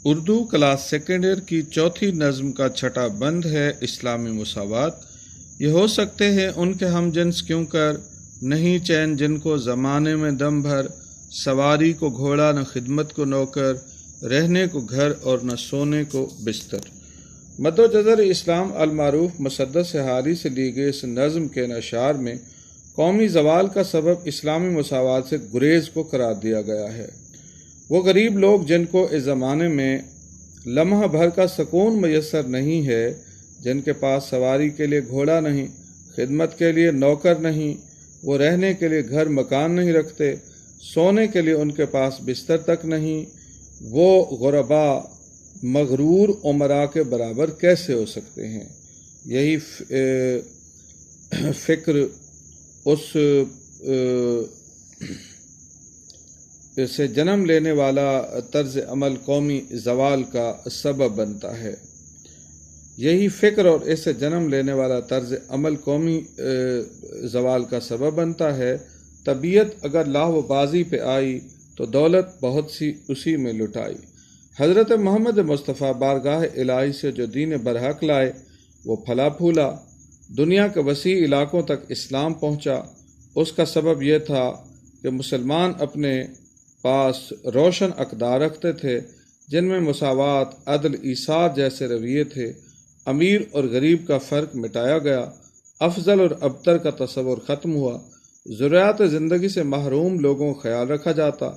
Urdu class second year کی چوتھی نظم کا چھٹا بند ہے اسلامی مساوات۔ یہ ہو سکتے ہیں ان کے ہم جنس کیوں کر، نہیں چین جن کو زمانے میں دم بھر، سواری کو گھوڑا نہ خدمت کو نوکر، رہنے کو گھر اور نہ سونے کو بستر۔ مد و جزر اسلام المعروف مسدس حالی سے لی گئی اس نظم کے اشعار میں قومی زوال کا سبب اسلامی مساوات سے گریز کو قرار دیا گیا ہے۔ وہ غریب لوگ جن کو اس زمانے میں لمحہ بھر کا سکون میسر نہیں ہے، جن کے پاس سواری کے لیے گھوڑا نہیں، خدمت کے لیے نوکر نہیں، وہ رہنے کے لیے گھر مکان نہیں رکھتے، سونے کے لیے ان کے پاس بستر تک نہیں، وہ غربا مغرور امراء کے برابر کیسے ہو سکتے ہیں؟ یہی فکر اس سے جنم لینے والا طرز عمل قومی زوال کا سبب بنتا ہے۔ یہی فکر اور اس سے جنم لینے والا طرز عمل قومی زوال کا سبب بنتا ہے۔ طبیعت اگر لاہو بازی پہ آئی تو دولت بہت سی اسی میں لٹائی۔ حضرت محمد مصطفیٰ بارگاہ الہی سے جو دین برحق لائے وہ پھلا پھولا، دنیا کے وسیع علاقوں تک اسلام پہنچا۔ اس کا سبب یہ تھا کہ مسلمان اپنے پاس روشن اقدار رکھتے تھے جن میں مساوات، عدل، ایثار جیسے رویے تھے۔ امیر اور غریب کا فرق مٹایا گیا، افضل اور ابتر کا تصور ختم ہوا، ضروریات زندگی سے محروم لوگوں کا خیال رکھا جاتا،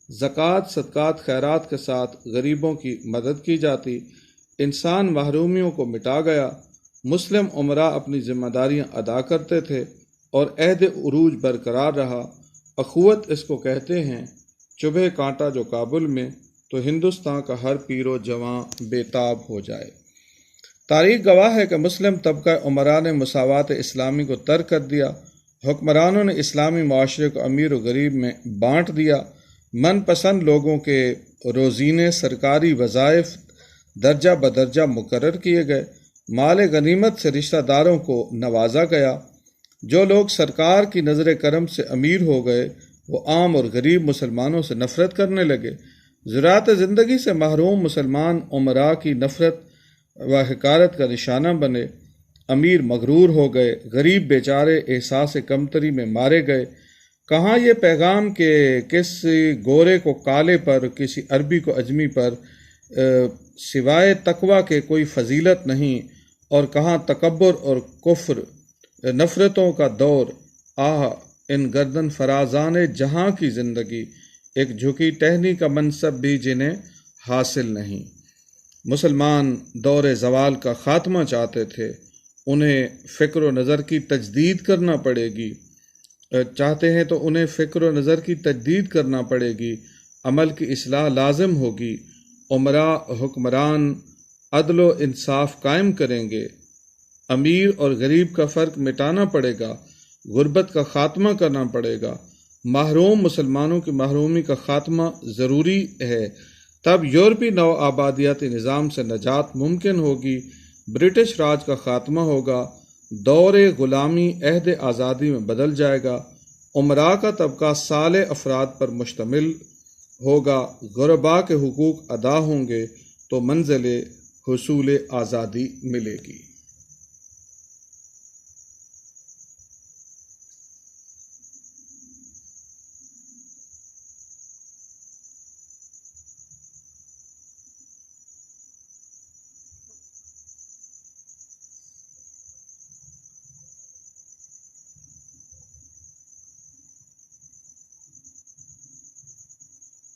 زکوٰۃ، صدقات، خیرات کے ساتھ غریبوں کی مدد کی جاتی، انسان محرومیوں کو مٹا گیا، مسلم امراء اپنی ذمہ داریاں ادا کرتے تھے اور عہد عروج برقرار رہا۔ اخوت اس کو کہتے ہیں، چبھے کانٹا جو کابل میں تو ہندوستان کا ہر پیر و جواں بے تاب ہو جائے۔ تاریخ گواہ ہے کہ مسلم طبقہ امراء نے مساوات اسلامی کو ترک کر دیا۔ حکمرانوں نے اسلامی معاشرے کو امیر و غریب میں بانٹ دیا۔ من پسند لوگوں کے روزینے، سرکاری وظائف درجہ بدرجہ مقرر کیے گئے، مال غنیمت سے رشتہ داروں کو نوازا گیا۔ جو لوگ سرکار کی نظر کرم سے امیر ہو گئے وہ عام اور غریب مسلمانوں سے نفرت کرنے لگے۔ ذرات زندگی سے محروم مسلمان امراء کی نفرت و حقارت کا نشانہ بنے۔ امیر مغرور ہو گئے، غریب بیچارے احساس کمتری میں مارے گئے۔ کہاں یہ پیغام کہ کسی گورے کو کالے پر، کسی عربی کو اجمی پر سوائے تقوی کے کوئی فضیلت نہیں، اور کہاں تکبر اور کفر نفرتوں کا دور۔ آہ ان گردن فرازان جہاں کی زندگی، ایک جھکی ٹہنی کا منصب بھی جنہیں حاصل نہیں۔ مسلمان دور زوال کا خاتمہ چاہتے تھے، انہیں فکر و نظر کی تجدید کرنا پڑے گی، چاہتے ہیں تو انہیں فکر و نظر کی تجدید کرنا پڑے گی، عمل کی اصلاح لازم ہوگی۔ امراء حکمران عدل و انصاف قائم کریں گے، امیر اور غریب کا فرق مٹانا پڑے گا، غربت کا خاتمہ کرنا پڑے گا، محروم مسلمانوں کی محرومی کا خاتمہ ضروری ہے، تب یورپی نو آبادیاتی نظام سے نجات ممکن ہوگی، برٹش راج کا خاتمہ ہوگا، دور غلامی عہد آزادی میں بدل جائے گا، امراء کا طبقہ صالح افراد پر مشتمل ہوگا، غرباء کے حقوق ادا ہوں گے تو منزل حصول آزادی ملے گی۔